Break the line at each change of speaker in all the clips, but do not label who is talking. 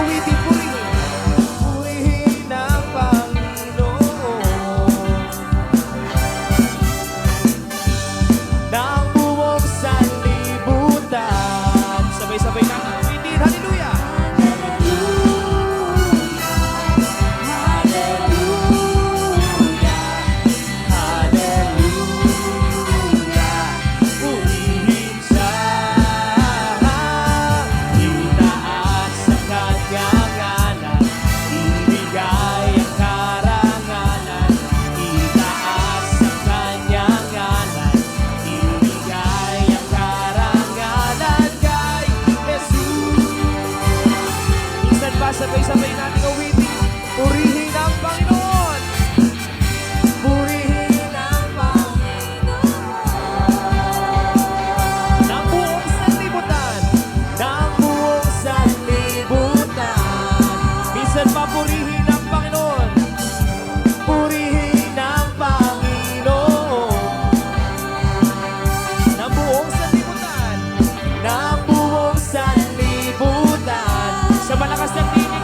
awitin, purihin. Purihin ang Panginoon ng buong sanlibutan. Sabay-sabay natin awitin. Hallelujah! Sabay-sabay natin awitin. Purihin ang Panginoon. Purihin ang Panginoon ng buong sanlibutan. Ng buong sanlibutan. Minsan pa purihin ang Panginoon. Purihin ang Panginoon ng buong sanlibutan. Ng buong sanlibutan. Sa malakas ng tinig.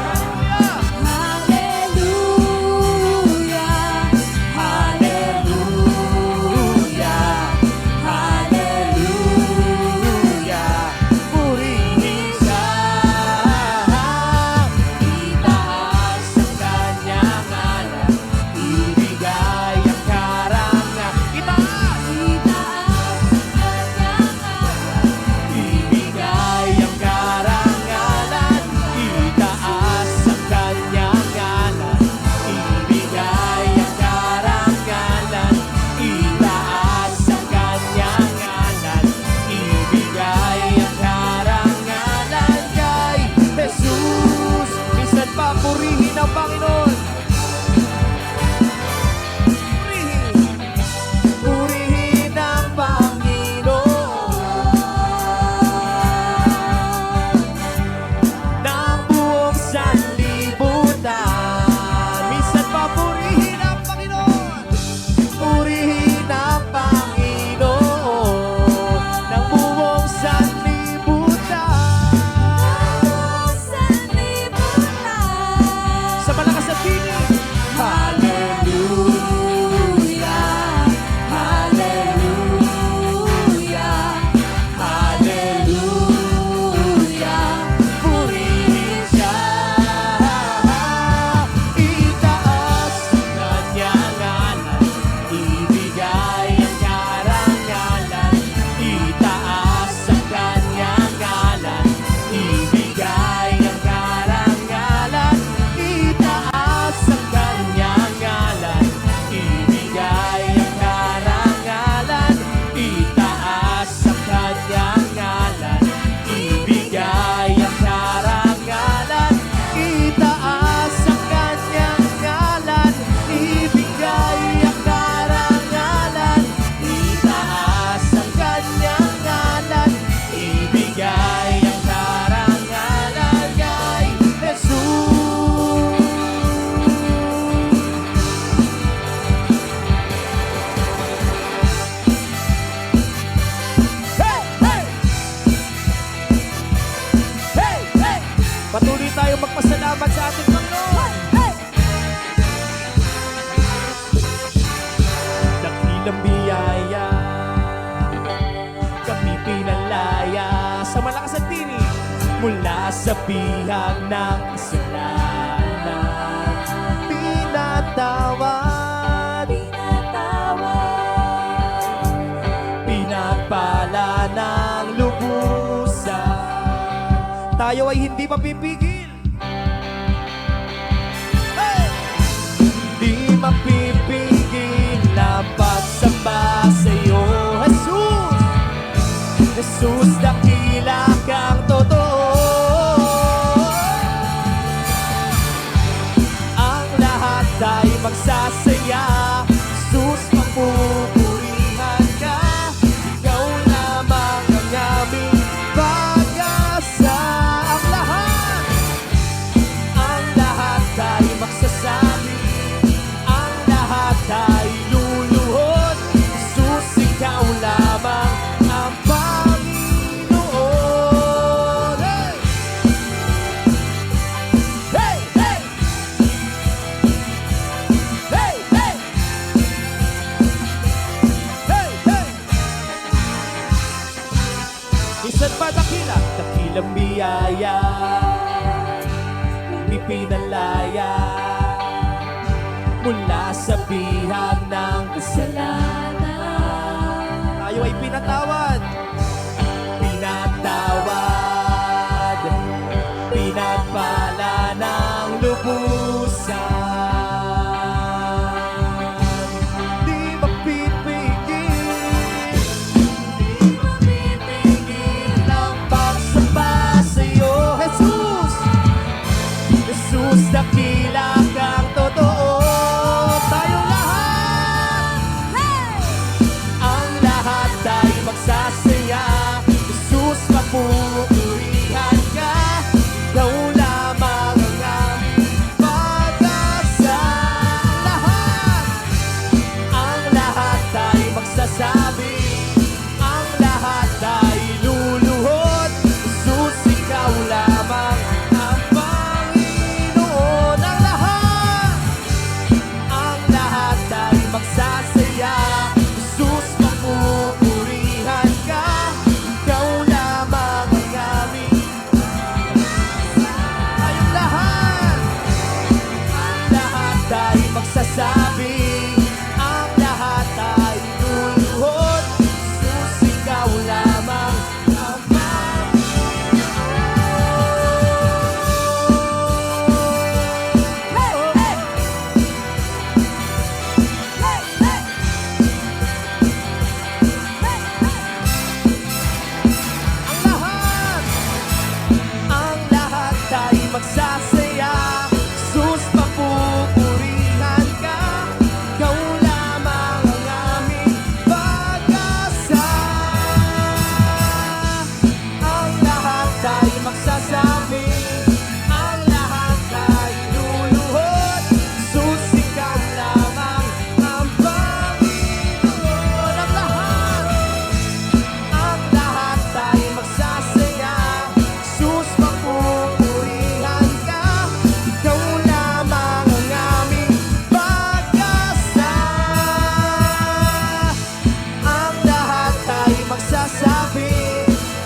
Purihin ang Panginoon. Purihin ang Panginoon ng buong sanlibutan. Minsan pa purihin ang Panginoon. Purihin ang Panginoon ng buong sanlibutan. Sa malakas at tinig. Hallelujah, hallelujah, hallelujah. Purihin siya. Itaas ang kanyang ngalan. Ibigay ang karangalan. Itaas ang kanyang ngalan. Ibigay ang karangalan. Itaas ang kanyang ngalan. Ibigay ang karangalan. Itaas ang kanyang ngalan. Ibigay ang karangalan. Itaas ang kanyang ngalan. Ibigay ang karangalan. Itaas ang kanyang ngalan. Ibigay ang karangalan kay Jesus. Hey! Hey! Hey! Hey! Patuloy tayong magpasalamat sa ating Panginoon. Hey! Dakilang biyaya, kami pinalaya sa malakas at tinig mula sa bihag ng kasalanan. Pinatawad, pinagpala ng lubusan. Tayo ay hindi mapipigil. Hey! Hindi mapipigil na pagsamba sa iyo, Jesus. Jesus, dakila kang totoo. Ang lahat ay magsasaya. Jesus, mapupurihan ka. Ikaw lamang ang aming pag-asa. Ang lahat pinalaya mula sa bihag ng kasalanan. Tayo ay pinatawad. Pinatawad, pinagpala ng lubusan. Di mapipigil, di mapipigil ang pagsamba sa'yo, Jesus. Jesus, dakila kang totoo. Tayong lahat, ang lahat ay magsasaya. Jesus, papupurihan ka. Ikaw lamang ang aming pag-asa. Ang lahat ay magsasabi, ang lahat ay luluhod. Jesus, ikaw lamang ang Panginoon. Ang lahat ay magsasaya. Jesus, papupurihan ka. Ikaw lamang ang aming tayong lahat. Ang lahat ay magsasabi, ang lahat ay luluhod. Jesus, ikaw lamang ang ang lahat ay magsasaya. Jesus, papupurihan ka. Ikaw lamang ang aming pag-asa. Ang lahat ay magsasabi, ang lahat ay luluhod. Jesus, ikaw lamang ang Panginoon. Ang lahat ay magsasaya. Jesus, papupurihan ka. Ikaw lamang ang aming pag-asa. Ang lahat ay magsasabi,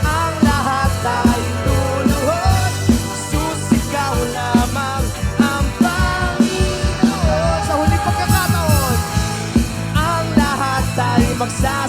ang lahat ay luluhod. Jesus, ikaw lamang ang Panginoon. Sa huling pagkakataon, ang lahat ay magsasabi,